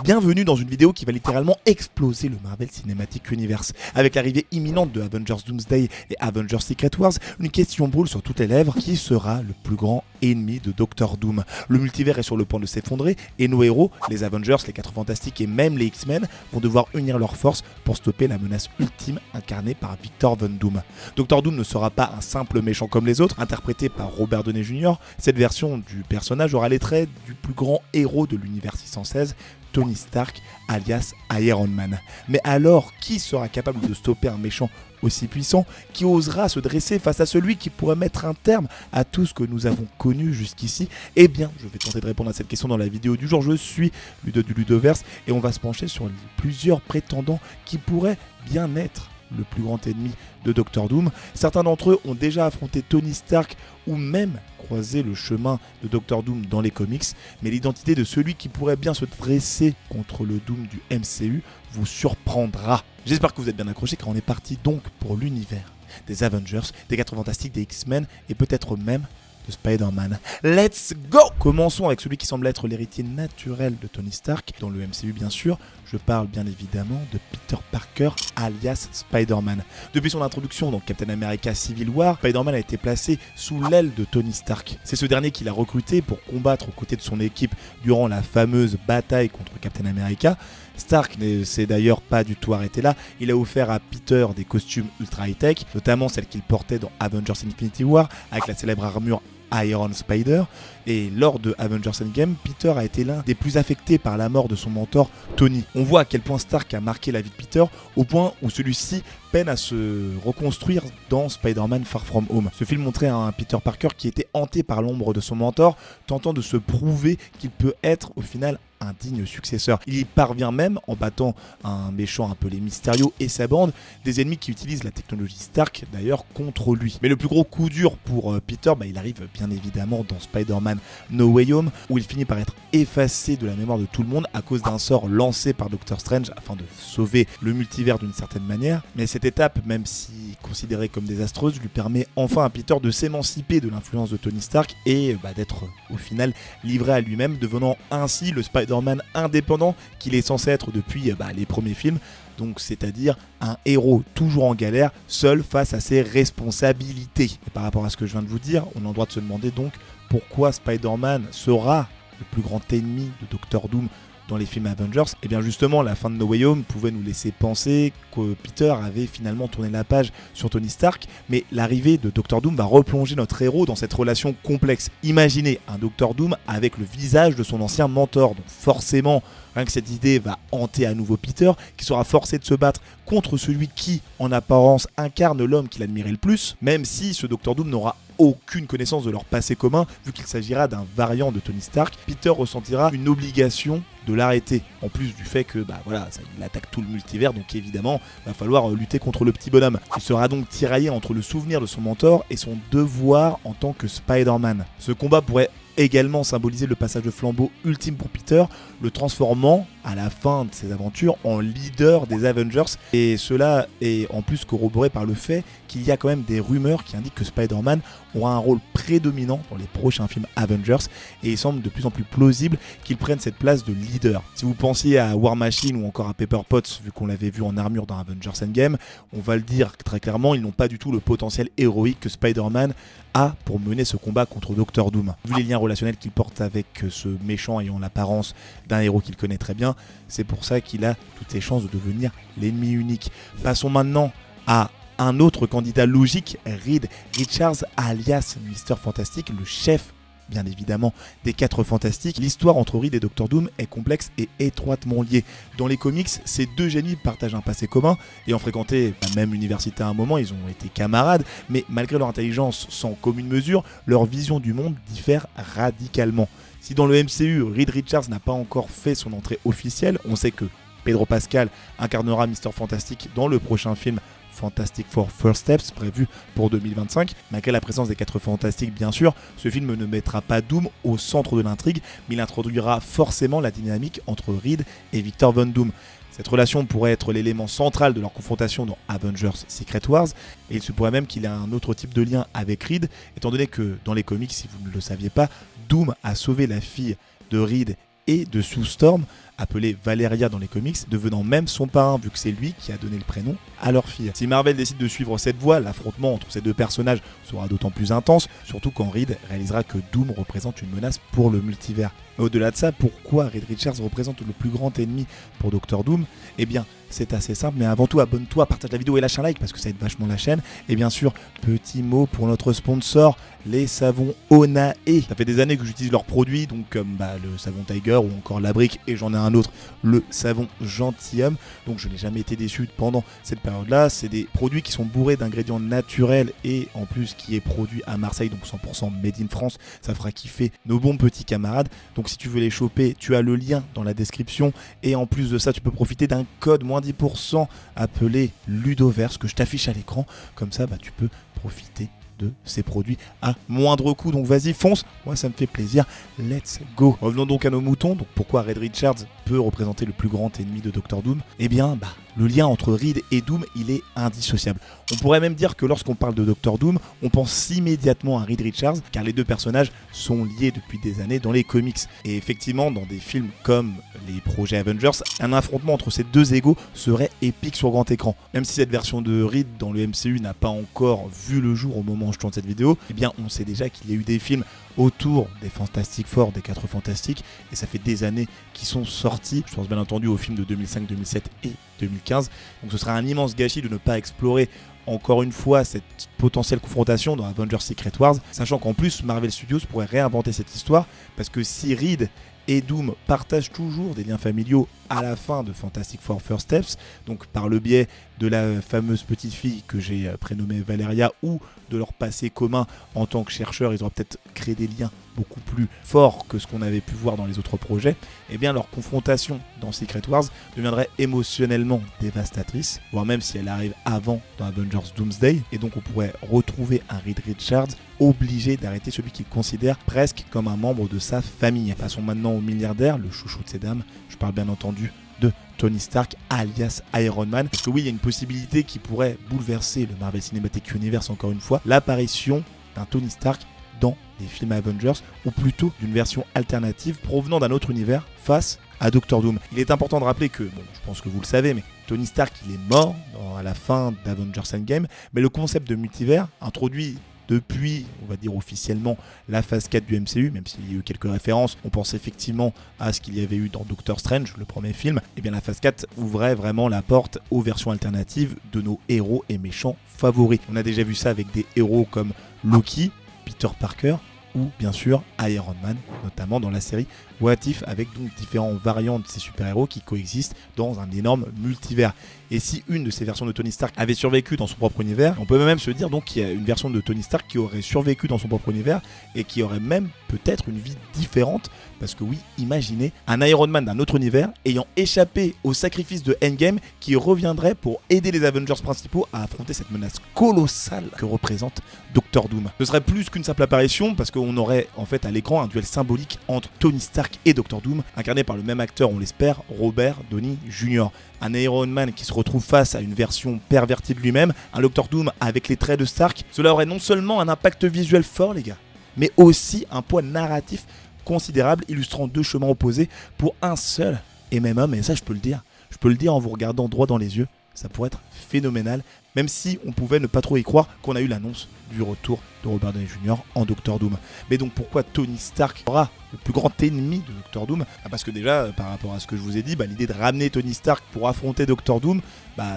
Bienvenue dans une vidéo qui va littéralement exploser le Marvel Cinematic Universe. Avec l'arrivée imminente de Avengers Doomsday et Avengers Secret Wars, une question brûle sur toutes les lèvres: qui sera le plus grand ennemi de Doctor Doom? Le multivers est sur le point de s'effondrer et nos héros, les Avengers, les 4 Fantastiques et même les X-Men, vont devoir unir leurs forces pour stopper la menace ultime incarnée par Victor Von Doom. Doctor Doom ne sera pas un simple méchant comme les autres, interprété par Robert Downey Jr. Cette version du personnage aura les traits du plus grand héros de l'univers 616, Tony Stark, alias Iron Man. Mais alors, qui sera capable de stopper un méchant aussi puissant? Qui osera se dresser face à celui qui pourrait mettre un terme à tout ce que nous avons connu jusqu'ici? Eh bien, je vais tenter de répondre à cette question dans la vidéo du jour. Je suis Ludo du Ludoverse et on va se pencher sur plusieurs prétendants qui pourraient bien être le plus grand ennemi de Doctor Doom. Certains d'entre eux ont déjà affronté Tony Stark ou même croisé le chemin de Doctor Doom dans les comics, mais l'identité de celui qui pourrait bien se dresser contre le Doom du MCU vous surprendra. J'espère que vous êtes bien accrochés car on est parti donc pour l'univers des Avengers, des 4 Fantastiques, des X-Men et peut-être même de Spider-Man. Let's go! Commençons avec celui qui semble être l'héritier naturel de Tony Stark, dans le MCU bien sûr. Je parle bien évidemment de Peter Parker, alias Spider-Man. Depuis son introduction dans Captain America Civil War, Spider-Man a été placé sous l'aile de Tony Stark. C'est ce dernier qui l'a recruté pour combattre aux côtés de son équipe durant la fameuse bataille contre Captain America. Stark ne s'est d'ailleurs pas du tout arrêté là, il a offert à Peter des costumes ultra high-tech, notamment celles qu'il portait dans Avengers Infinity War, avec la célèbre armure Iron Spider, et lors de Avengers Endgame, Peter a été l'un des plus affectés par la mort de son mentor Tony. On voit à quel point Stark a marqué la vie de Peter, au point où celui-ci peine à se reconstruire dans Spider-Man Far From Home. Ce film montrait un Peter Parker qui était hanté par l'ombre de son mentor, tentant de se prouver qu'il peut être au final un digne successeur. Il y parvient même en battant un méchant appelé Mysterio et sa bande, des ennemis qui utilisent la technologie Stark d'ailleurs contre lui. Mais le plus gros coup dur pour Peter, il arrive bien évidemment dans Spider-Man No Way Home, où il finit par être effacé de la mémoire de tout le monde à cause d'un sort lancé par Doctor Strange afin de sauver le multivers d'une certaine manière. Mais cette étape, même si considérée comme désastreuse, lui permet enfin à Peter de s'émanciper de l'influence de Tony Stark et d'être au final livré à lui-même, devenant ainsi le Spider-Man indépendant qu'il est censé être depuis les premiers films, donc c'est-à-dire un héros toujours en galère, seul face à ses responsabilités. Et par rapport à ce que je viens de vous dire, on a le droit de se demander donc pourquoi Spider-Man sera le plus grand ennemi de Doctor Doom dans les films Avengers. Et bien justement, la fin de No Way Home pouvait nous laisser penser que Peter avait finalement tourné la page sur Tony Stark, mais l'arrivée de Doctor Doom va replonger notre héros dans cette relation complexe. Imaginez un Doctor Doom avec le visage de son ancien mentor, donc forcément, rien que cette idée va hanter à nouveau Peter, qui sera forcé de se battre contre celui qui, en apparence, incarne l'homme qu'il admirait le plus, même si ce Doctor Doom n'aura aucune connaissance de leur passé commun, vu qu'il s'agira d'un variant de Tony Stark. Peter ressentira une obligation de l'arrêter, en plus du fait que il attaque tout le multivers, donc évidemment va falloir lutter contre le petit bonhomme. Il sera donc tiraillé entre le souvenir de son mentor et son devoir en tant que Spider-Man. Ce combat pourrait également symboliser le passage de flambeau ultime pour Peter, le transformant à la fin de ses aventures en leader des Avengers, et cela est en plus corroboré par le fait qu'il y a quand même des rumeurs qui indiquent que Spider-Man aura un rôle prédominant dans les prochains films Avengers, et il semble de plus en plus plausible qu'il prenne cette place de leader. Si vous pensiez à War Machine ou encore à Pepper Potts, vu qu'on l'avait vu en armure dans Avengers Endgame, on va le dire très clairement, ils n'ont pas du tout le potentiel héroïque que Spider-Man a pour mener ce combat contre Doctor Doom. Vu les liens relationnels qu'il porte avec ce méchant ayant l'apparence d'un héros qu'il connaît très bien, c'est pour ça qu'il a toutes ses chances de devenir l'ennemi unique. Passons maintenant à un autre candidat logique, Reed Richards alias Mr. Fantastic, le chef bien évidemment des 4 Fantastiques. L'histoire entre Reed et Doctor Doom est complexe et étroitement liée. Dans les comics, ces deux génies partagent un passé commun et ont fréquenté la même université à un moment, ils ont été camarades, mais malgré leur intelligence sans commune mesure, leur vision du monde diffère radicalement. Si dans le MCU, Reed Richards n'a pas encore fait son entrée officielle, on sait que Pedro Pascal incarnera Mr. Fantastic dans le prochain film Fantastic Four First Steps, prévu pour 2025. Malgré la présence des 4 Fantastiques, bien sûr, ce film ne mettra pas Doom au centre de l'intrigue, mais il introduira forcément la dynamique entre Reed et Victor Von Doom. Cette relation pourrait être l'élément central de leur confrontation dans Avengers Secret Wars, et il se pourrait même qu'il ait un autre type de lien avec Reed, étant donné que dans les comics, si vous ne le saviez pas, Doom a sauvé la fille de Reed et de Sue Storm appelée Valeria dans les comics, devenant même son parrain vu que c'est lui qui a donné le prénom à leur fille. Si Marvel décide de suivre cette voie, l'affrontement entre ces deux personnages sera d'autant plus intense, surtout quand Reed réalisera que Doom représente une menace pour le multivers. Mais au-delà de ça, pourquoi Reed Richards représente le plus grand ennemi pour Dr Doom? Eh bien, c'est assez simple, mais avant tout, abonne-toi, partage la vidéo et lâche un like parce que ça aide vachement la chaîne. Et bien sûr, petit mot pour notre sponsor, les savons Onae. Ça fait des années que j'utilise leurs produits, donc comme le savon Tiger ou encore la brique, et j'en ai un autre, le savon Gentilhomme. Donc je n'ai jamais été déçu pendant cette période-là. C'est des produits qui sont bourrés d'ingrédients naturels et en plus qui est produit à Marseille, donc 100% made in France. Ça fera kiffer nos bons petits camarades. Donc si tu veux les choper, tu as le lien dans la description. Et en plus de ça, tu peux profiter d'un code moins 10% appelé Ludoverse que je t'affiche à l'écran. Comme ça, tu peux profiter de ces produits à moindre coût. Donc vas-y, fonce, moi ça me fait plaisir, let's go. Revenons donc à nos moutons. Donc pourquoi Reed Richards peut représenter le plus grand ennemi de Dr Doom? Eh bien, le lien entre Reed et Doom, il est indissociable. On pourrait même dire que lorsqu'on parle de Dr Doom, on pense immédiatement à Reed Richards, car les deux personnages sont liés depuis des années dans les comics. Et effectivement, dans des films comme les projets Avengers, un affrontement entre ces deux égos serait épique sur grand écran. Même si cette version de Reed dans le MCU n'a pas encore vu le jour au moment où je tourne cette vidéo, eh bien on sait déjà qu'il y a eu des films autour des Fantastic Four, des 4 Fantastiques, et ça fait des années qu'ils sont sortis. Je pense bien entendu aux films de 2005, 2007 et 2015. Donc ce sera un immense gâchis de ne pas explorer encore une fois cette potentielle confrontation dans Avengers Secret Wars, sachant qu'en plus Marvel Studios pourrait réinventer cette histoire, parce que si Reed et Doom partagent toujours des liens familiaux à la fin de Fantastic Four First Steps, donc par le biais de la fameuse petite fille que j'ai prénommée Valeria ou de leur passé commun en tant que chercheurs, ils auraient peut-être créé des liens beaucoup plus forts que ce qu'on avait pu voir dans les autres projets. Et bien leur confrontation dans Secret Wars deviendrait émotionnellement dévastatrice, voire même si elle arrive avant dans Avengers Doomsday, et donc on pourrait retrouver un Reed Richards obligé d'arrêter celui qu'il considère presque comme un membre de sa famille. Passons maintenant au milliardaire, le chouchou de ces dames, je parle bien entendu de Tony Stark alias Iron Man, parce que oui, il y a une possibilité qui pourrait bouleverser le Marvel Cinematic Universe encore une fois, l'apparition d'un Tony Stark dans les films Avengers, ou plutôt d'une version alternative provenant d'un autre univers face à Dr Doom. Il est important de rappeler que, je pense que vous le savez, mais Tony Stark il est mort à la fin d'Avengers Endgame, mais le concept de multivers introduit depuis, on va dire officiellement, la phase 4 du MCU, même s'il y a eu quelques références, on pense effectivement à ce qu'il y avait eu dans Doctor Strange, le premier film, et bien la phase 4 ouvrait vraiment la porte aux versions alternatives de nos héros et méchants favoris. On a déjà vu ça avec des héros comme Loki, Peter Parker ou bien sûr Iron Man, notamment dans la série What If, avec donc différents variants de ces super-héros qui coexistent dans un énorme multivers. Et si une de ces versions de Tony Stark avait survécu dans son propre univers, on peut même se dire donc qu'il y a une version de Tony Stark qui aurait survécu dans son propre univers et qui aurait même peut-être une vie différente, parce que oui, imaginez un Iron Man d'un autre univers ayant échappé au sacrifice de Endgame qui reviendrait pour aider les Avengers principaux à affronter cette menace colossale que représente Dr Doom. Ce serait plus qu'une simple apparition, parce qu'on aurait en fait à l'écran un duel symbolique entre Tony Stark et Dr Doom, incarné par le même acteur, on l'espère, Robert Downey Jr. Un Iron Man qui se retrouve face à une version pervertie de lui-même, un Dr Doom avec les traits de Stark. Cela aurait non seulement un impact visuel fort, les gars, mais aussi un poids narratif considérable, illustrant deux chemins opposés pour un seul et même homme. Et ça, je peux le dire en vous regardant droit dans les yeux, ça pourrait être phénoménal, même si on pouvait ne pas trop y croire qu'on a eu l'annonce du retour de Robert Downey Jr. en Dr Doom. Mais donc pourquoi Tony Stark aura le plus grand ennemi de Dr Doom? Parce que déjà, par rapport à ce que je vous ai dit, l'idée de ramener Tony Stark pour affronter Dr Doom,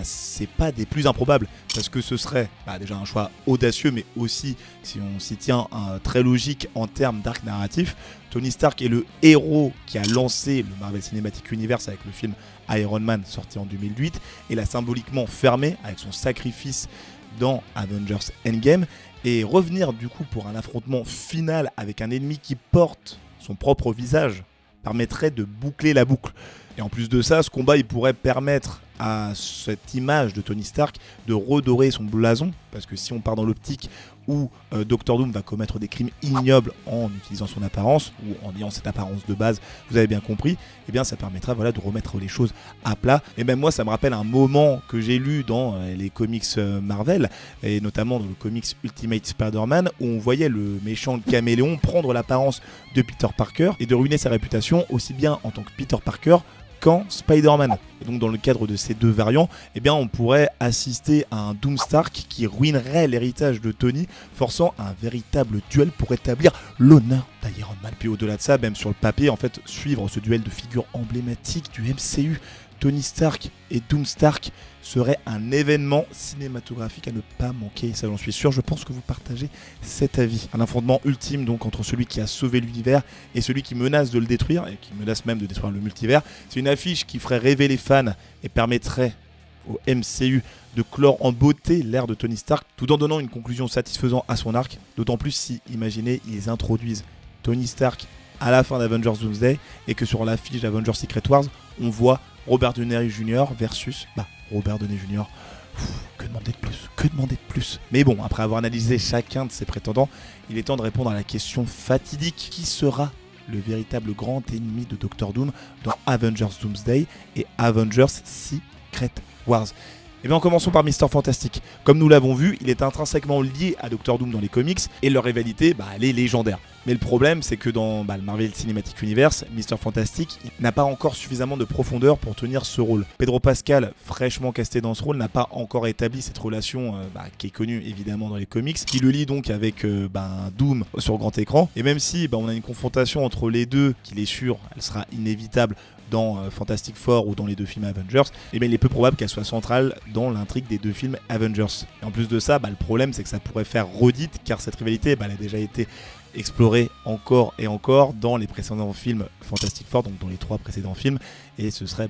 c'est pas des plus improbables, parce que ce serait déjà un choix audacieux, mais aussi, si on s'y tient, très logique en termes d'arc narratif. Tony Stark est le héros qui a lancé le Marvel Cinematic Universe avec le film Iron Man sorti en 2008, et l'a symboliquement fermé avec son sacrifice dans Avengers Endgame, et revenir du coup pour un affrontement final avec un ennemi qui porte son propre visage permettrait de boucler la boucle. Et en plus de ça, ce combat il pourrait permettre à cette image de Tony Stark de redorer son blason, parce que si on part dans l'optique où Dr Doom va commettre des crimes ignobles en utilisant son apparence, ou en ayant cette apparence de base, vous avez bien compris, et bien ça permettra de remettre les choses à plat. Et même moi, ça me rappelle un moment que j'ai lu dans les comics Marvel, et notamment dans le comics Ultimate Spider-Man, où on voyait le méchant Caméléon prendre l'apparence de Peter Parker et de ruiner sa réputation aussi bien en tant que Peter Parker qu'en Spider-Man. Et donc dans le cadre de ces deux variants, eh bien on pourrait assister à un Doom Stark qui ruinerait l'héritage de Tony, forçant un véritable duel pour établir l'honneur d'Iron Man. Puis au-delà de ça, même sur le papier, en fait, suivre ce duel de figures emblématiques du MCU, Tony Stark et Doom Stark, serait un événement cinématographique à ne pas manquer, ça j'en suis sûr. Je pense que vous partagez cet avis. Un affrontement ultime donc entre celui qui a sauvé l'univers et celui qui menace de le détruire, et qui menace même de détruire le multivers. C'est une affiche qui ferait rêver les fans et permettrait au MCU de clore en beauté l'ère de Tony Stark, tout en donnant une conclusion satisfaisante à son arc, d'autant plus si, imaginez, ils introduisent Tony Stark à la fin d'Avengers Doomsday et que sur l'affiche d'Avengers Secret Wars, on voit Robert Downey Jr. versus Robert Downey Jr. Que demander de plus? Que demander de plus? Mais bon, après avoir analysé chacun de ces prétendants, il est temps de répondre à la question fatidique: qui sera le véritable grand ennemi de Doctor Doom dans Avengers Doomsday et Avengers Secret Wars? Eh bien, commençons par Mr. Fantastic. Comme nous l'avons vu, il est intrinsèquement lié à Doctor Doom dans les comics et leur rivalité, elle est légendaire. Mais le problème, c'est que dans le Marvel Cinematic Universe, Mr. Fantastic n'a pas encore suffisamment de profondeur pour tenir ce rôle. Pedro Pascal, fraîchement casté dans ce rôle, n'a pas encore établi cette relation qui est connue évidemment dans les comics, qui le lie donc avec Doom sur grand écran. Et même si on a une confrontation entre les deux, qu'il est sûr, elle sera inévitable dans Fantastic Four ou dans les deux films Avengers, il est peu probable qu'elle soit centrale dans l'intrigue des deux films Avengers. Et en plus de ça, le problème c'est que ça pourrait faire redite, car cette rivalité elle a déjà été explorée encore et encore dans les précédents films Fantastic Four, donc dans les 3 précédents films, et ce serait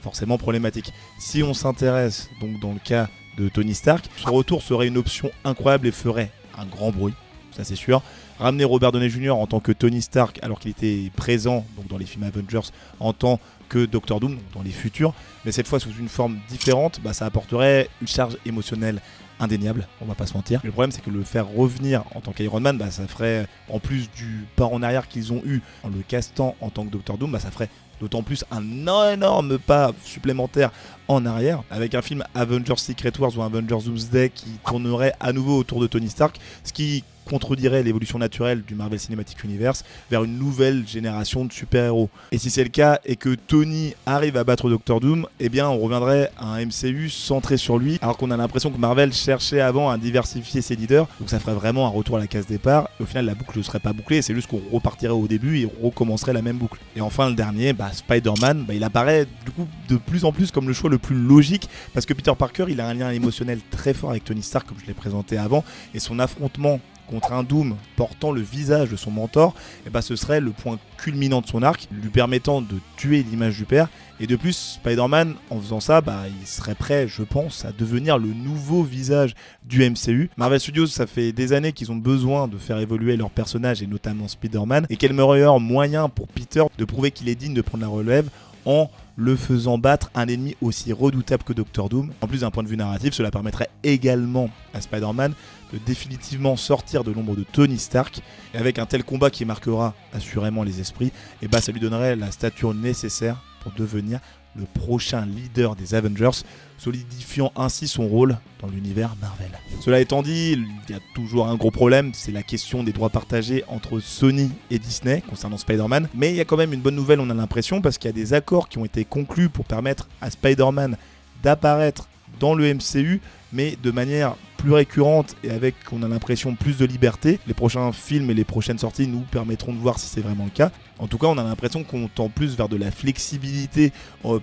forcément problématique. Si on s'intéresse donc dans le cas de Tony Stark, son retour serait une option incroyable et ferait un grand bruit, ça c'est sûr. Ramener Robert Downey Jr. en tant que Tony Stark alors qu'il était présent donc dans les films Avengers en tant que Doctor Doom, dans les futurs, mais cette fois sous une forme différente, ça apporterait une charge émotionnelle indéniable, on va pas se mentir. Le problème c'est que le faire revenir en tant qu'Iron Man, ça ferait, en plus du pas en arrière qu'ils ont eu en le castant en tant que Doctor Doom, ça ferait d'autant plus un énorme pas supplémentaire en arrière, avec un film Avengers Secret Wars ou Avengers Doomsday qui tournerait à nouveau autour de Tony Stark, ce qui contredirait l'évolution naturelle du Marvel Cinematic Universe vers une nouvelle génération de super-héros. Et si c'est le cas et que Tony arrive à battre Doctor Doom, on reviendrait à un MCU centré sur lui, alors qu'on a l'impression que Marvel cherchait avant à diversifier ses leaders, donc ça ferait vraiment un retour à la case départ, et au final la boucle ne serait pas bouclée, c'est juste qu'on repartirait au début et recommencerait la même boucle. Et enfin le dernier, Spider-Man, il apparaît du coup de plus en plus comme le choix le plus logique, parce que Peter Parker il a un lien émotionnel très fort avec Tony Stark, comme je l'ai présenté avant, et son affrontement contre un Doom portant le visage de son mentor, ce serait le point culminant de son arc, lui permettant de tuer l'image du père. Et de plus, Spider-Man, en faisant ça, il serait prêt, je pense, à devenir le nouveau visage du MCU. Marvel Studios, ça fait des années qu'ils ont besoin de faire évoluer leur personnage, et notamment Spider-Man, et quel meilleur moyen pour Peter de prouver qu'il est digne de prendre la relève en le faisant battre un ennemi aussi redoutable que Doctor Doom. En plus d'un point de vue narratif, cela permettrait également à Spider-Man de définitivement sortir de l'ombre de Tony Stark. Et avec un tel combat qui marquera assurément les esprits, ça lui donnerait la stature nécessaire pour devenir le prochain leader des Avengers, solidifiant ainsi son rôle dans l'univers Marvel. Cela étant dit, il y a toujours un gros problème, c'est la question des droits partagés entre Sony et Disney concernant Spider-Man. Mais il y a quand même une bonne nouvelle, on a l'impression, parce qu'il y a des accords qui ont été conclus pour permettre à Spider-Man d'apparaître dans le MCU, mais de manière plus récurrente et avec, on a l'impression, plus de liberté. Les prochains films et les prochaines sorties nous permettront de voir si c'est vraiment le cas. En tout cas, on a l'impression qu'on tend plus vers de la flexibilité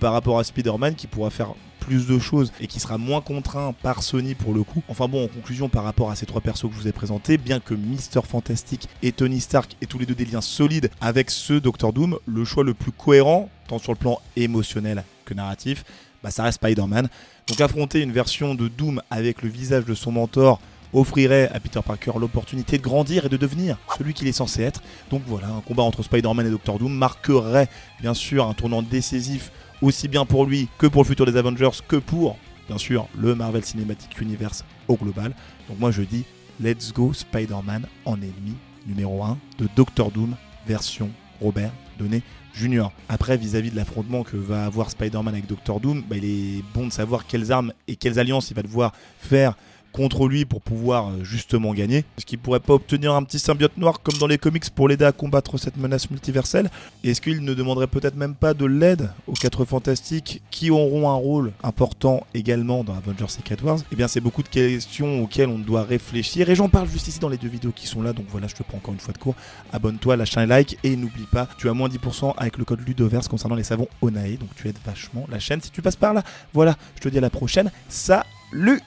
par rapport à Spider-Man, qui pourra faire plus de choses et qui sera moins contraint par Sony pour le coup. Enfin bon, en conclusion, par rapport à ces 3 persos que je vous ai présentés, bien que Mr. Fantastic et Tony Stark aient tous les deux des liens solides avec ceux Doctor Doom, le choix le plus cohérent, tant sur le plan émotionnel que narratif, ça reste Spider-Man. Donc affronter une version de Doom avec le visage de son mentor offrirait à Peter Parker l'opportunité de grandir et de devenir celui qu'il est censé être. Donc voilà, un combat entre Spider-Man et Doctor Doom marquerait bien sûr un tournant décisif, aussi bien pour lui que pour le futur des Avengers, que pour bien sûr le Marvel Cinematic Universe au global. Donc moi je dis let's go Spider-Man en ennemi numéro 1 de Doctor Doom version Robert Downey Jr. Après, vis-à-vis de l'affrontement que va avoir Spider-Man avec Doctor Doom, il est bon de savoir quelles armes et quelles alliances il va devoir faire contre lui pour pouvoir justement gagner. Est-ce qu'il pourrait pas obtenir un petit symbiote noir comme dans les comics pour l'aider à combattre cette menace multiverselle? Et est-ce qu'il ne demanderait peut-être même pas de l'aide aux 4 Fantastiques qui auront un rôle important également dans Avengers Secret Wars? Eh bien c'est beaucoup de questions auxquelles on doit réfléchir et j'en parle juste ici dans les 2 vidéos qui sont là, donc voilà, je te prends encore une fois de court. Abonne-toi, lâche un like et n'oublie pas, tu as moins 10% avec le code Ludoverse concernant les savons Onae, donc tu aides vachement la chaîne si tu passes par là. Voilà, je te dis à la prochaine, salut!